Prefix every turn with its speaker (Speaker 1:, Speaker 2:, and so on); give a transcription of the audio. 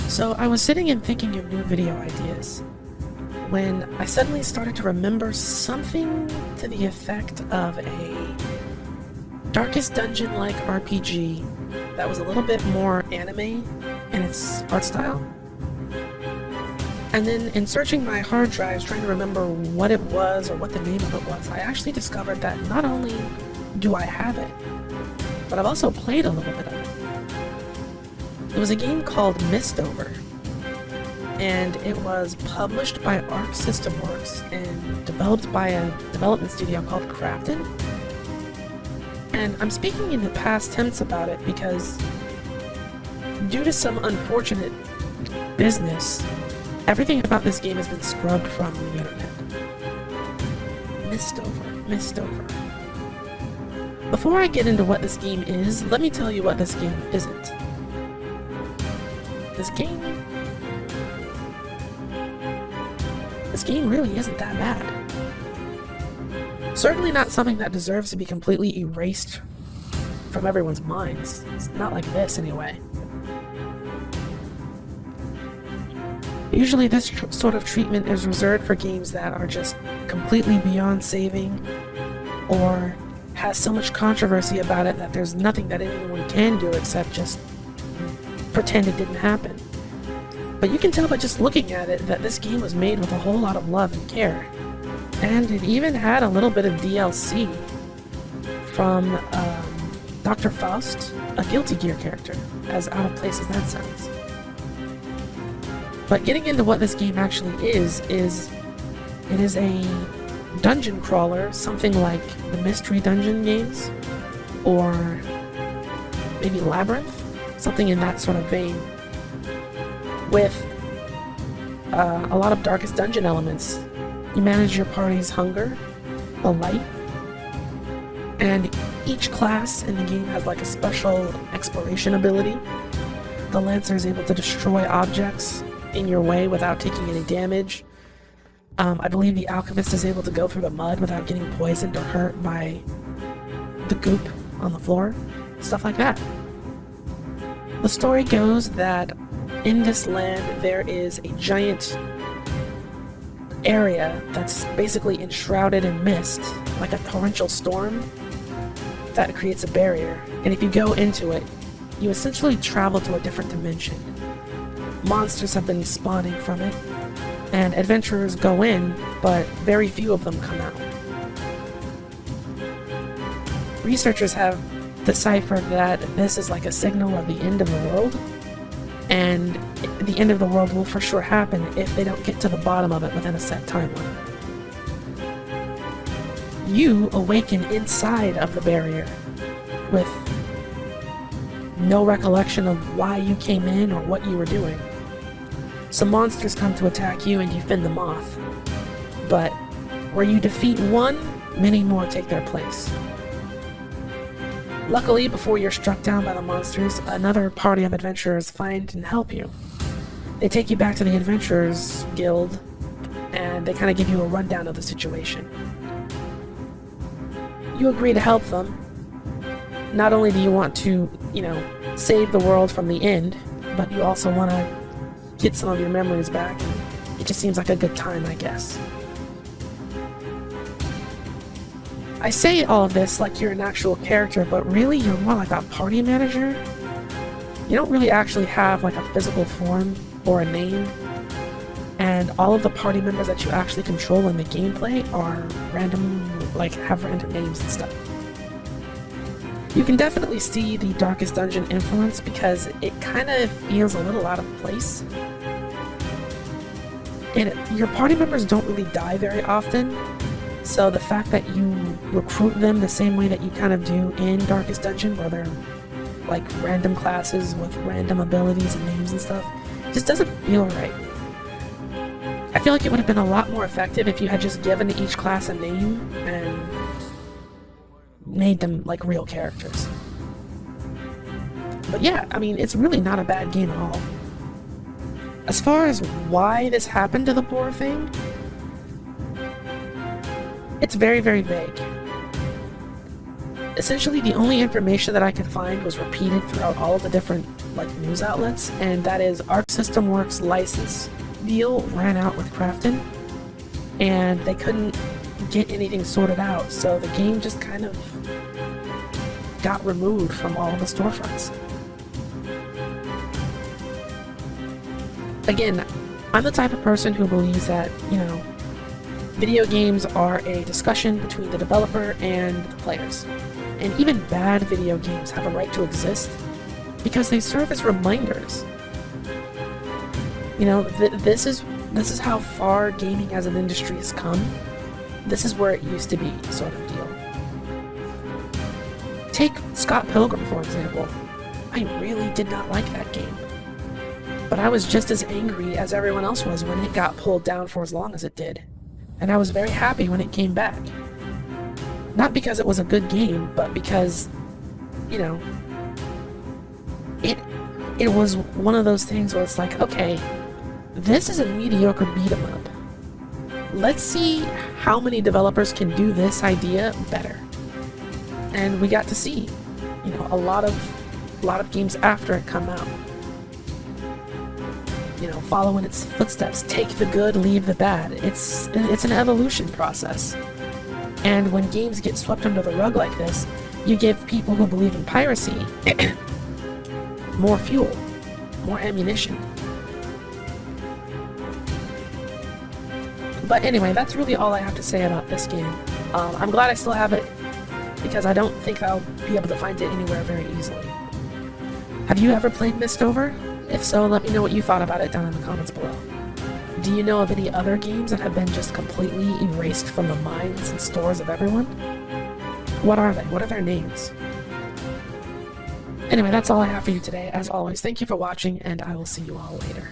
Speaker 1: So I was sitting and thinking of new video ideas when I suddenly started to remember something to the effect of a Darkest Dungeon-like RPG that was a little bit more anime in its art style. And then in searching my hard drives trying to remember what it was or what the name of it was, I actually discovered that not only do I have it, but I've also played a little bit of it. It was a game called Mistover, and it was published by Arc System Works and developed by a development studio called Crafton. And I'm speaking in the past tense about it because due to some unfortunate business, everything about this game has been scrubbed from the internet. Mistover. Before I get into what this game is, let me tell you what this game isn't. This game really isn't that bad. Certainly not something that deserves to be completely erased from everyone's minds. It's not like this, anyway. Usually this sort of treatment is reserved for games that are just completely beyond saving, or has so much controversy about it that there's nothing that anyone can do except just pretend it didn't happen. But you can tell by just looking at it that this game was made with a whole lot of love and care. And it even had a little bit of DLC from Dr. Faust, a Guilty Gear character, as out of place as that sounds. But getting into what this game actually is it is a dungeon crawler, something like the Mystery Dungeon games, or maybe Labyrinth, something in that sort of vein, with a lot of Darkest Dungeon elements. You manage your party's hunger, the light, and each class in the game has like a special exploration ability. The Lancer is able to destroy objects in your way without taking any damage. I believe the Alchemist is able to go through the mud without getting poisoned or hurt by the goop on the floor, stuff like that. The story goes that in this land there is a giant area that's basically enshrouded in mist, like a torrential storm that creates a barrier, and if you go into it, you essentially travel to a different dimension. Monsters have been spawning from it, and adventurers go in, but very few of them come out. Researchers have deciphered that this is like a signal of the end of the world, and the end of the world will for sure happen if they don't get to the bottom of it within a set timeline. You awaken inside of the barrier with no recollection of why you came in or what you were doing. Some monsters come to attack you and you fend them off, but where you defeat one, many more take their place. Luckily, before you're struck down by the monsters, another party of adventurers find and help you. They take you back to the Adventurers Guild, and they kind of give you a rundown of the situation. You agree to help them. Not only do you want to, save the world from the end, but you also want to get some of your memories back. It just seems like a good time, I guess. I say all of this like you're an actual character, but really you're more like a party manager. You don't really actually have like a physical form or a name, and all of the party members that you actually control in the gameplay are random, have random names and stuff. You can definitely see the Darkest Dungeon influence because it kind of feels a little out of place. And your party members don't really die very often, so the fact that you recruit them the same way that you kind of do in Darkest Dungeon, where they're like random classes with random abilities and names and stuff, just doesn't feel right. I feel like it would have been a lot more effective if you had just given each class a name and made them like real characters. But yeah, it's really not a bad game at all. As far as why this happened to the poor thing, it's very, very vague. Essentially, the only information that I could find was repeated throughout all of the different like news outlets, and that is Arc System Works' license deal ran out with Krafton, and they couldn't get anything sorted out, so the game just kind of got removed from all the storefronts. Again, I'm the type of person who believes that, video games are a discussion between the developer and the players. And even bad video games have a right to exist because they serve as reminders. This is how far gaming as an industry has come. This is where it used to be, sort of deal. Take Scott Pilgrim, for example. I really did not like that game. But I was just as angry as everyone else was when it got pulled down for as long as it did. And I was very happy when it came back. Not because it was a good game, but because, it was one of those things where it's like, okay, this is a mediocre beat-em-up. Let's see how many developers can do this idea better. And we got to see, a lot of games after it come out. Follow in its footsteps. Take the good, leave the bad. It's an evolution process. And when games get swept under the rug like this, you give people who believe in piracy more fuel, more ammunition. But anyway, that's really all I have to say about this game. I'm glad I still have it, because I don't think I'll be able to find it anywhere very easily. Have you ever played Mistover? If so, let me know what you thought about it down in the comments below. Do you know of any other games that have been just completely erased from the minds and stores of everyone? What are they? What are their names? Anyway, that's all I have for you today. As always, thank you for watching, and I will see you all later.